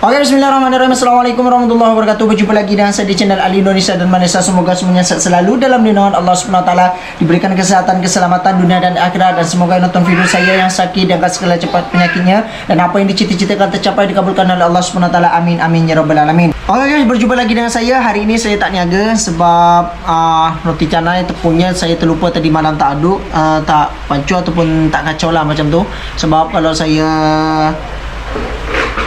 Oke, bismillahirrahmanirrahim. Assalamualaikum warahmatullahi wabarakatuh. Berjumpa lagi dengan saya di channel Ali Indonesia dan Malaysia. Semoga semuanya sehat selalu dalam lindungan Allah Subhanahu wa taala, diberikan kesehatan, keselamatan dunia dan akhirat, dan semoga yang nonton video saya yang sakit diangkat segala cepat penyakitnya, dan apa yang dicita-citakan tercapai dikabulkan oleh Allah Subhanahu wa taala. Amin amin ya rabbal alamin. Oke guys, berjumpa lagi dengan saya. Hari ini saya tak niaga sebab roti canai tepungnya saya terlupa tadi malam tak aduk, tak pancu ataupun tak kacau lah macam tu. Sebab kalau saya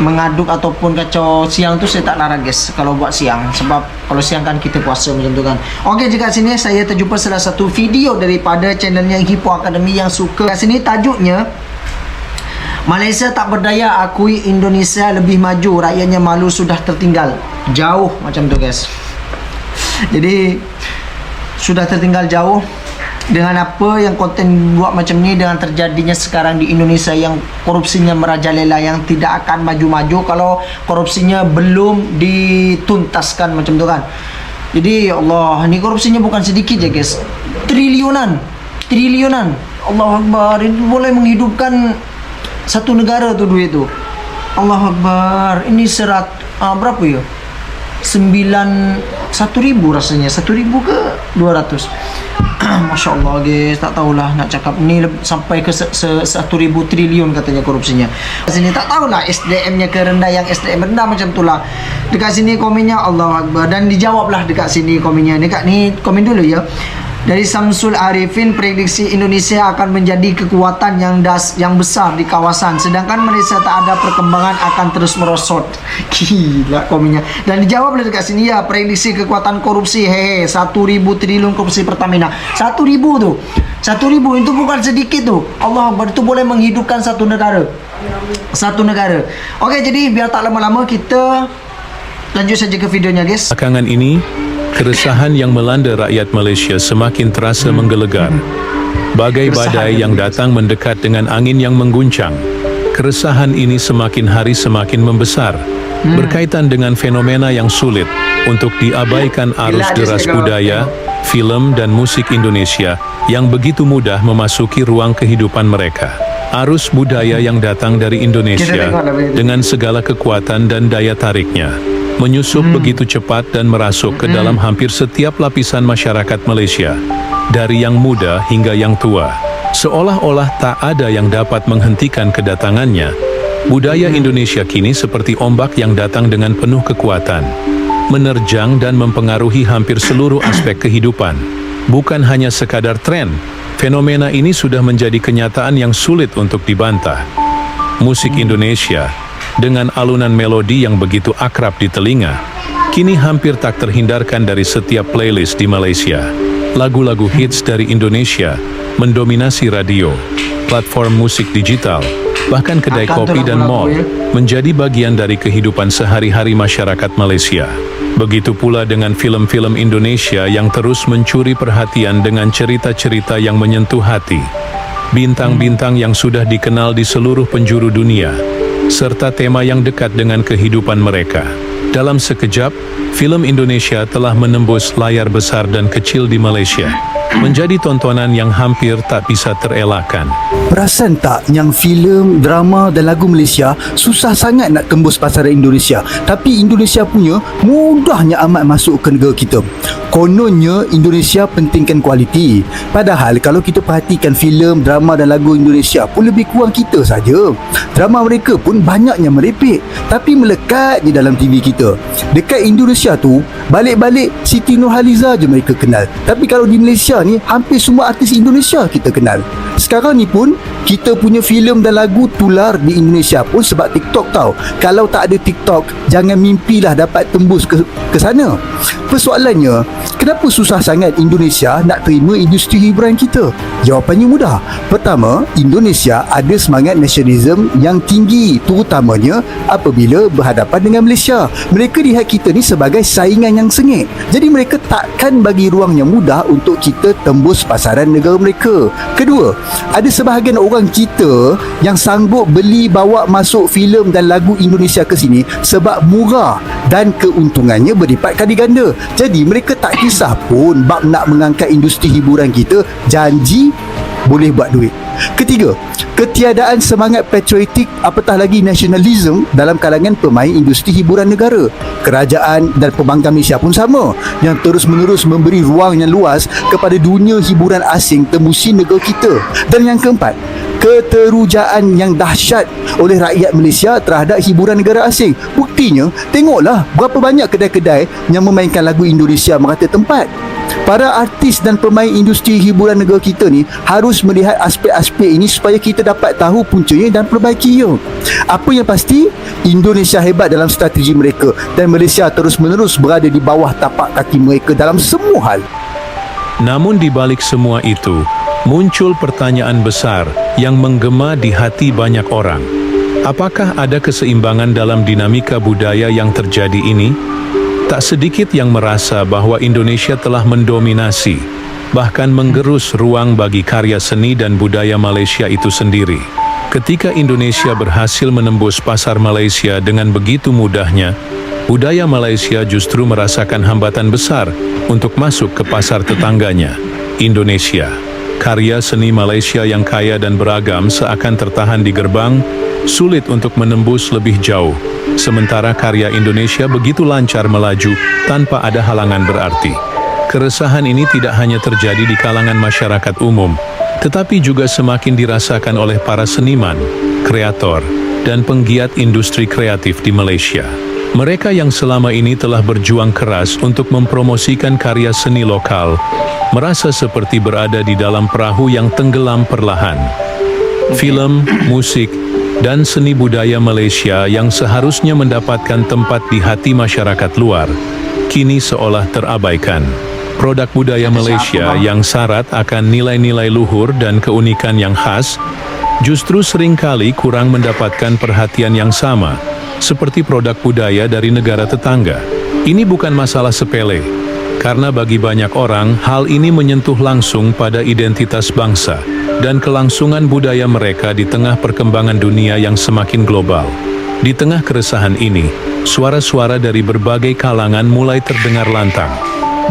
mengaduk ataupun kacau siang tu saya tak larang guys kalau buat siang, sebab kalau siang kan kita puasa macam tu kan. Okey, jika sini saya terjumpa salah satu video daripada channelnya Hippo Academy yang suka. Kat sini tajuknya Malaysia tak berdaya akui Indonesia lebih maju, rakyatnya malu sudah tertinggal jauh, macam tu guys. Jadi sudah tertinggal jauh. Dengan apa yang konten buat macam ni, dengan terjadinya sekarang di Indonesia yang korupsinya merajalela, yang tidak akan maju-maju kalau korupsinya belum dituntaskan macam tu kan. Jadi ya Allah, ni korupsinya bukan sedikit je guys, triliunan. Allahu Akbar, itu boleh menghidupkan satu negara tu duit tu. Allahu Akbar, ini berapa ya? 1.000 rasanya, 1.000 ke 200. Masya Allah guys, tak tahulah nak cakap ni sampai ke 1.000 triliun katanya korupsinya. Sini tak tahulah SDM-nya ke rendah, yang SDM rendah macam tu lah. Dekat sini komennya Allahu Akbar, dan dijawablah dekat sini komennya. Dekat ni komen dulu ya. Dari Samsul Arifin, prediksi Indonesia akan menjadi kekuatan yang besar di kawasan, sedangkan Malaysia tak ada perkembangan, akan terus merosot. Gila komennya. Dan dijawab dekat sini ya, prediksi kekuatan korupsi. 1.000 triliun korupsi Pertamina. 1.000 tu. 1.000 itu bukan sedikit tu. Allah Akbar, itu boleh menghidupkan satu negara. Okey, jadi biar tak lama-lama kita lanjut saja ke videonya guys. Belakangan ini, keresahan yang melanda rakyat Malaysia semakin terasa menggelegar. Bagai badai yang datang mendekat dengan angin yang mengguncang. Keresahan ini semakin hari semakin membesar, berkaitan dengan fenomena yang sulit untuk diabaikan arus deras budaya, film dan musik Indonesia yang begitu mudah memasuki ruang kehidupan mereka. Arus budaya yang datang dari Indonesia dengan segala kekuatan dan daya tariknya menyusup begitu cepat dan merasuk ke dalam hampir setiap lapisan masyarakat Malaysia, dari yang muda hingga yang tua. Seolah-olah tak ada yang dapat menghentikan kedatangannya. Budaya Indonesia kini seperti ombak yang datang dengan penuh kekuatan, menerjang dan mempengaruhi hampir seluruh aspek kehidupan. Bukan hanya sekadar tren, fenomena ini sudah menjadi kenyataan yang sulit untuk dibantah. Musik Indonesia dengan alunan melodi yang begitu akrab di telinga, kini hampir tak terhindarkan dari setiap playlist di Malaysia. Lagu-lagu hits dari Indonesia mendominasi radio, platform musik digital, bahkan kedai kopi dan mall, menjadi bagian dari kehidupan sehari-hari masyarakat Malaysia. Begitu pula dengan film-film Indonesia yang terus mencuri perhatian dengan cerita-cerita yang menyentuh hati. Bintang-bintang yang sudah dikenal di seluruh penjuru dunia, serta tema yang dekat dengan kehidupan mereka. Dalam sekejap, film Indonesia telah menembus layar besar dan kecil di Malaysia, menjadi tontonan yang hampir tak bisa terelakkan. Perasan tak yang filem, drama dan lagu Malaysia susah sangat nak tembus pasaran Indonesia, tapi Indonesia punya mudahnya amat masuk ke negara kita. Kononnya Indonesia pentingkan kualiti, padahal kalau kita perhatikan filem, drama dan lagu Indonesia pun lebih kurang kita saja. Drama mereka pun banyaknya merepek, tapi melekat je dalam TV kita. Dekat Indonesia tu, balik-balik Siti Nurhaliza je mereka kenal, tapi kalau di Malaysia ni hampir semua artis Indonesia kita kenal. Sekarang ni pun kita punya filem dan lagu tular di Indonesia pun sebab TikTok tau. Kalau tak ada TikTok, jangan mimpilah dapat tembus ke sana. Persoalannya, kenapa susah sangat Indonesia nak terima industri hiburan kita? Jawapannya mudah. Pertama, Indonesia ada semangat nasionalisme yang tinggi, terutamanya apabila berhadapan dengan Malaysia. Mereka lihat kita ni sebagai saingan yang sengit. Jadi mereka takkan bagi ruang yang mudah untuk kita tembus pasaran negara mereka. Kedua, ada sebahagian orang kita yang sanggup beli bawa masuk filem dan lagu Indonesia ke sini sebab murah dan keuntungannya berlipat kali ganda. Jadi mereka tak kisah pun bab nak mengangkat industri hiburan kita. Janji boleh buat duit. Ketiga, ketiadaan semangat patriotik apatah lagi nasionalisme dalam kalangan pemain industri hiburan negara. Kerajaan dan pembangkang Malaysia pun sama, yang terus-menerus memberi ruang yang luas kepada dunia hiburan asing tembusi negara kita. Dan yang keempat, keterujaan yang dahsyat oleh rakyat Malaysia terhadap hiburan negara asing. Buktinya, tengoklah berapa banyak kedai-kedai yang memainkan lagu Indonesia merata tempat. Para artis dan pemain industri hiburan negara kita ni harus melihat aspek-aspek ini supaya kita dapat tahu puncanya dan perbaikinya. Apa yang pasti, Indonesia hebat dalam strategi mereka dan Malaysia terus-menerus berada di bawah tapak kaki mereka dalam semua hal. Namun di balik semua itu, muncul pertanyaan besar yang menggema di hati banyak orang. Apakah ada keseimbangan dalam dinamika budaya yang terjadi ini? Tak sedikit yang merasa bahwa Indonesia telah mendominasi, bahkan menggerus ruang bagi karya seni dan budaya Malaysia itu sendiri. Ketika Indonesia berhasil menembus pasar Malaysia dengan begitu mudahnya, budaya Malaysia justru merasakan hambatan besar untuk masuk ke pasar tetangganya, Indonesia. Karya seni Malaysia yang kaya dan beragam seakan tertahan di gerbang, sulit untuk menembus lebih jauh. Sementara karya Indonesia begitu lancar melaju tanpa ada halangan berarti. Keresahan ini tidak hanya terjadi di kalangan masyarakat umum, tetapi juga semakin dirasakan oleh para seniman, kreator, dan penggiat industri kreatif di Malaysia. Mereka yang selama ini telah berjuang keras untuk mempromosikan karya seni lokal, merasa seperti berada di dalam perahu yang tenggelam perlahan. Film, musik, dan seni budaya Malaysia yang seharusnya mendapatkan tempat di hati masyarakat luar, kini seolah terabaikan. Produk budaya Malaysia yang syarat akan nilai-nilai luhur dan keunikan yang khas, justru seringkali kurang mendapatkan perhatian yang sama, seperti produk budaya dari negara tetangga. Ini bukan masalah sepele, karena bagi banyak orang, hal ini menyentuh langsung pada identitas bangsa dan kelangsungan budaya mereka di tengah perkembangan dunia yang semakin global. Di tengah keresahan ini, suara-suara dari berbagai kalangan mulai terdengar lantang.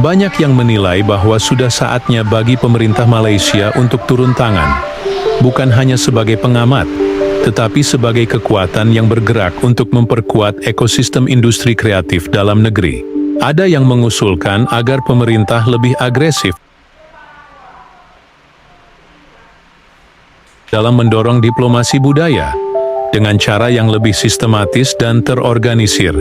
Banyak yang menilai bahwa sudah saatnya bagi pemerintah Malaysia untuk turun tangan, bukan hanya sebagai pengamat, tetapi sebagai kekuatan yang bergerak untuk memperkuat ekosistem industri kreatif dalam negeri. Ada yang mengusulkan agar pemerintah lebih agresif dalam mendorong diplomasi budaya, dengan cara yang lebih sistematis dan terorganisir,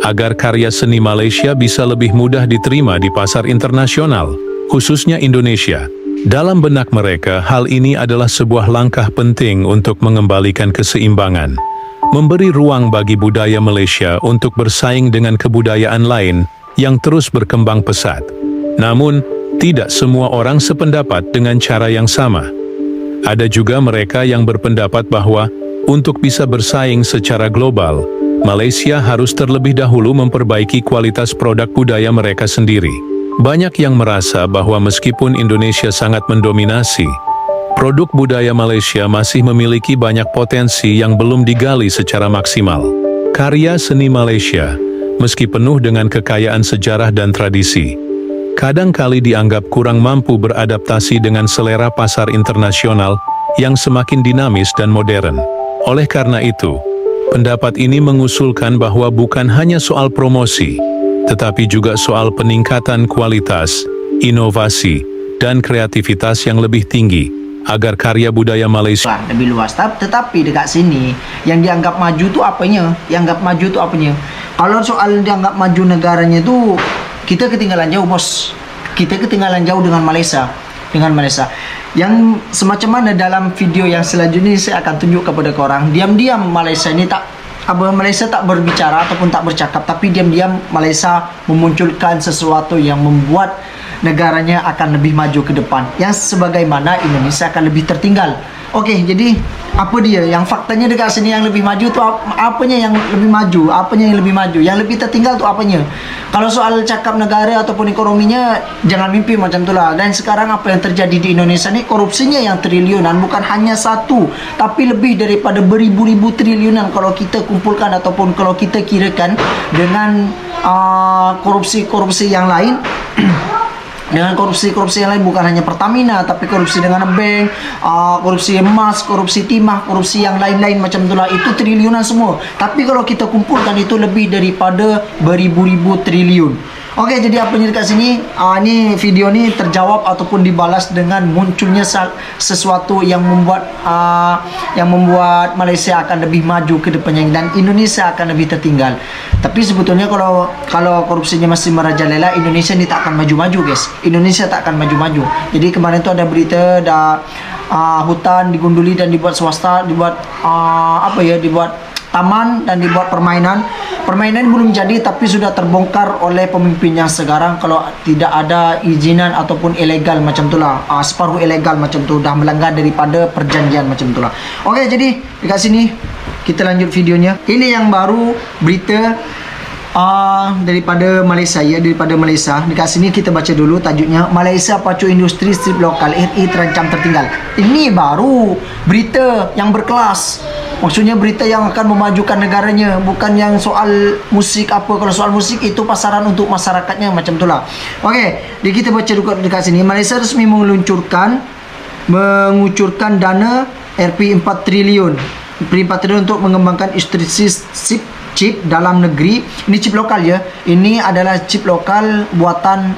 agar karya seni Malaysia bisa lebih mudah diterima di pasar internasional, khususnya Indonesia. Dalam benak mereka, hal ini adalah sebuah langkah penting untuk mengembalikan keseimbangan, memberi ruang bagi budaya Malaysia untuk bersaing dengan kebudayaan lain yang terus berkembang pesat. Namun, tidak semua orang sependapat dengan cara yang sama. Ada juga mereka yang berpendapat bahwa untuk bisa bersaing secara global, Malaysia harus terlebih dahulu memperbaiki kualitas produk budaya mereka sendiri. Banyak yang merasa bahwa meskipun Indonesia sangat mendominasi, produk budaya Malaysia masih memiliki banyak potensi yang belum digali secara maksimal. Karya seni Malaysia, meski penuh dengan kekayaan sejarah dan tradisi, kadangkali dianggap kurang mampu beradaptasi dengan selera pasar internasional yang semakin dinamis dan modern. Oleh karena itu, pendapat ini mengusulkan bahwa bukan hanya soal promosi, tetapi juga soal peningkatan kualitas, inovasi, dan kreativitas yang lebih tinggi, agar karya budaya Malaysia lebih luas. Tetapi dekat sini, yang dianggap maju tu apanya? Yang dianggap maju tu apanya? Kalau soal dianggap maju negaranya tu, kita ketinggalan jauh, bos. Kita ketinggalan jauh dengan Malaysia. Yang semacam mana dalam video yang selanjutnya saya akan tunjuk kepada korang. Diam-diam Malaysia ini Malaysia tak berbicara ataupun tak bercakap, tapi diam-diam Malaysia memunculkan sesuatu yang membuat negaranya akan lebih maju ke depan, yang sebagaimana Indonesia akan lebih tertinggal. Okey, jadi apa dia yang faktanya dekat sini yang lebih maju tu apanya yang lebih maju, apanya yang lebih maju, yang lebih tertinggal tu apanya? Kalau soal cakap negara ataupun ekonominya, jangan mimpi macam itulah. Dan sekarang apa yang terjadi di Indonesia ni, korupsinya yang triliunan, bukan hanya satu, tapi lebih daripada beribu-ribu triliunan kalau kita kumpulkan ataupun kalau kita kirakan dengan korupsi-korupsi yang lain. dengan korupsi-korupsi yang lain, bukan hanya Pertamina tapi korupsi dengan bank, korupsi emas, korupsi timah, korupsi yang lain-lain macam itulah, itu triliunan semua. Tapi kalau kita kumpulkan itu lebih daripada beribu-ribu triliun. Oke, jadi apa yang dekat sini, ni video ni terjawab ataupun dibalas dengan munculnya sesuatu yang membuat Malaysia akan lebih maju ke depannya dan Indonesia akan lebih tertinggal. Tapi sebetulnya kalau korupsinya masih merajalela, Indonesia ni tak akan maju-maju, guys. Indonesia tak akan maju-maju. Jadi kemarin tu ada berita hutan digunduli dan dibuat swasta, dibuat dibuat taman dan dibuat permainan. Permainan belum jadi tapi sudah terbongkar oleh pemimpin yang sekarang kalau tidak ada izinan ataupun ilegal macam itulah, separuh ilegal macam tu, dah melanggar daripada perjanjian macam itulah. Okey, jadi dekat sini kita lanjut videonya. Ini yang baru berita daripada Malaysia, ya, daripada Malaysia. Dekat sini kita baca dulu tajuknya, Malaysia pacu industri strip lokal, RI terancam tertinggal. Ini baru berita yang berkelas. Maksudnya berita yang akan memajukan negaranya, bukan yang soal musik apa. Kalau soal musik itu pasaran untuk masyarakatnya macam itulah. Okey, jadi kita baca dekat sini. Malaysia resmi mengucurkan dana Rp4 triliun untuk mengembangkan industri chip dalam negeri. Ini chip lokal, ya. Ini adalah chip lokal buatan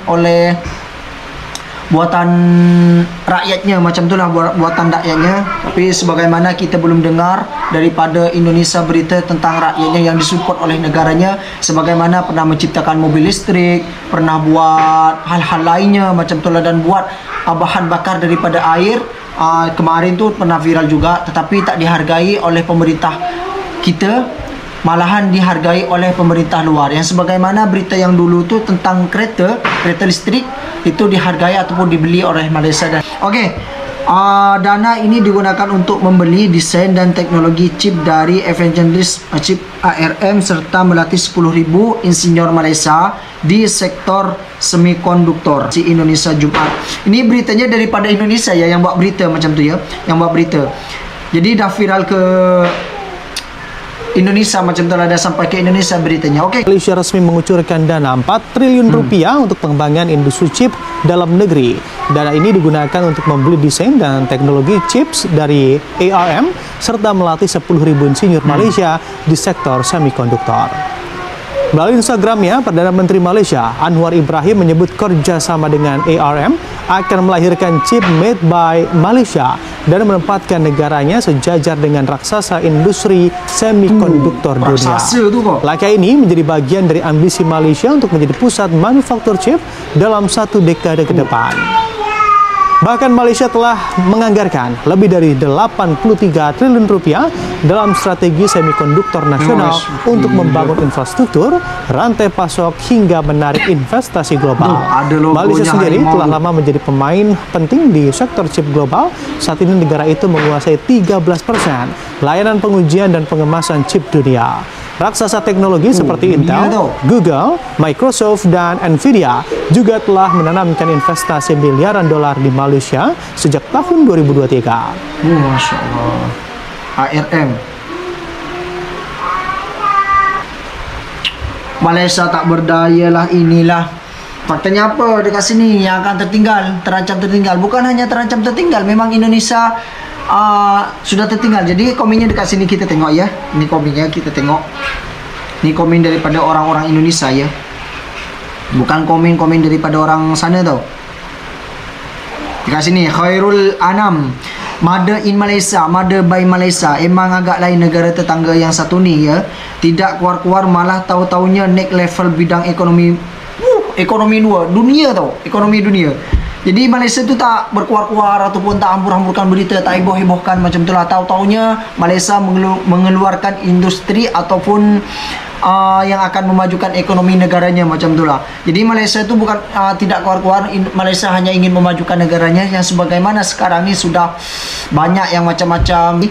rakyatnya macam itulah, buatan rakyatnya. Tapi sebagaimana kita belum dengar daripada Indonesia berita tentang rakyatnya yang disupport oleh negaranya, sebagaimana pernah menciptakan mobil listrik, pernah buat hal-hal lainnya macam itulah, dan buat bahan bakar daripada air. Kemarin tu pernah viral juga, tetapi tak dihargai oleh pemerintah kita, malahan dihargai oleh pemerintah luar. Yang sebagaimana berita yang dulu tu tentang kereta listrik itu dihargai ataupun dibeli oleh Malaysia. Dan okey, dana ini digunakan untuk membeli desain dan teknologi chip dari Evangelist Chip ARM serta melatih 10,000 insinyur Malaysia di sektor semikonduktor di Indonesia Jumat. Ini beritanya daripada Indonesia, ya, yang buat berita macam tu, ya, yang buat berita. Jadi dah viral ke Indonesia macam tu lah, dah sampai ke Indonesia beritanya. Okey. Malaysia resmi mengucurkan dana 4 triliun rupiah untuk pengembangan industri chip dalam negeri. Dana ini digunakan untuk membeli desain dan teknologi chips dari ARM serta melatih 10,000 insinyur Malaysia di sektor semikonduktor. Melalui Instagramnya, Perdana Menteri Malaysia Anwar Ibrahim menyebut kerjasama dengan ARM akan melahirkan chip made by Malaysia dan menempatkan negaranya sejajar dengan raksasa industri semikonduktor dunia. Raksasa tu kok. Langkah ini menjadi bagian dari ambisi Malaysia untuk menjadi pusat manufaktur chip dalam 1 dekade ke depan. Bahkan Malaysia telah menganggarkan lebih dari 83 triliun rupiah dalam strategi semikonduktor nasional untuk membangun infrastruktur, rantai pasok hingga menarik investasi global. Malaysia sendiri telah lama menjadi pemain penting di sektor chip global. Saat ini negara itu menguasai 13% layanan pengujian dan pengemasan chip dunia. Raksasa teknologi seperti Intel, Google, Microsoft, dan Nvidia juga telah menanamkan investasi miliaran dolar di Malaysia sejak tahun 2023. Masya Allah. ARM. Malaysia tak berdaya lah, inilah. Faktanya apa dekat sini yang akan terancam tertinggal. Bukan hanya terancam tertinggal, memang Indonesia sudah tertinggal. Jadi komennya dekat sini kita tengok, ya. Ini komennya kita tengok. Ini komen daripada orang-orang Indonesia, ya. Bukan komen-komen daripada orang sana tau. Dekat sini Khairul Anam, Mother in Malaysia, Mother by Malaysia. Emang agak lain negara tetangga yang satu ni, ya. Tidak keluar-keluar, malah tahu-taunya next level bidang ekonomi. Ekonomi dunia tau, ekonomi dunia. Jadi Malaysia tu tak berkuar-kuar ataupun tak hambur-hamburkan berita, tak heboh-hebohkan macam itulah. Tahu-taunya Malaysia mengeluarkan industri ataupun yang akan memajukan ekonomi negaranya macam itulah. Jadi Malaysia tu bukan tidak keluar-keluar, Malaysia hanya ingin memajukan negaranya yang sebagaimana sekarang ni sudah banyak yang macam-macam.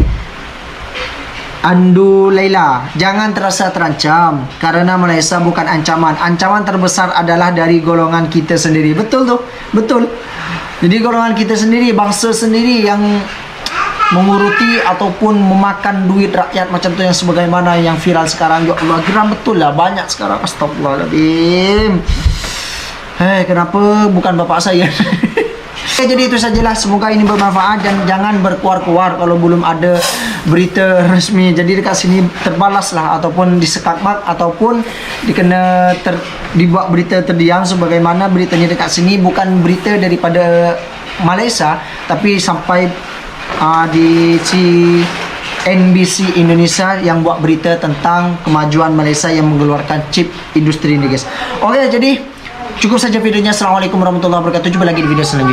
Andu Laila, jangan terasa terancam karena Malaysia bukan ancaman. Ancaman terbesar adalah dari golongan kita sendiri. Betul tu, betul. Jadi golongan kita sendiri, bangsa sendiri yang menguruti ataupun memakan duit rakyat macam tu, yang sebagaimana yang viral sekarang. Ya Allah, geram betul lah, banyak sekarang. Astagfirullahaladzim. Kenapa bukan bapak saya? Oke, jadi itu sajalah. Semoga ini bermanfaat dan jangan berkuar-kuar kalau belum ada berita resmi. Jadi dekat sini terbalaslah ataupun disekakmak ataupun dibuat berita terdiam sebagaimana beritanya dekat sini bukan berita daripada Malaysia tapi sampai di NBC Indonesia yang buat berita tentang kemajuan Malaysia yang mengeluarkan chip industri ini, guys. Oke, jadi cukup saja videonya. Assalamualaikum warahmatullahi wabarakatuh. Jumpa lagi di video selanjutnya.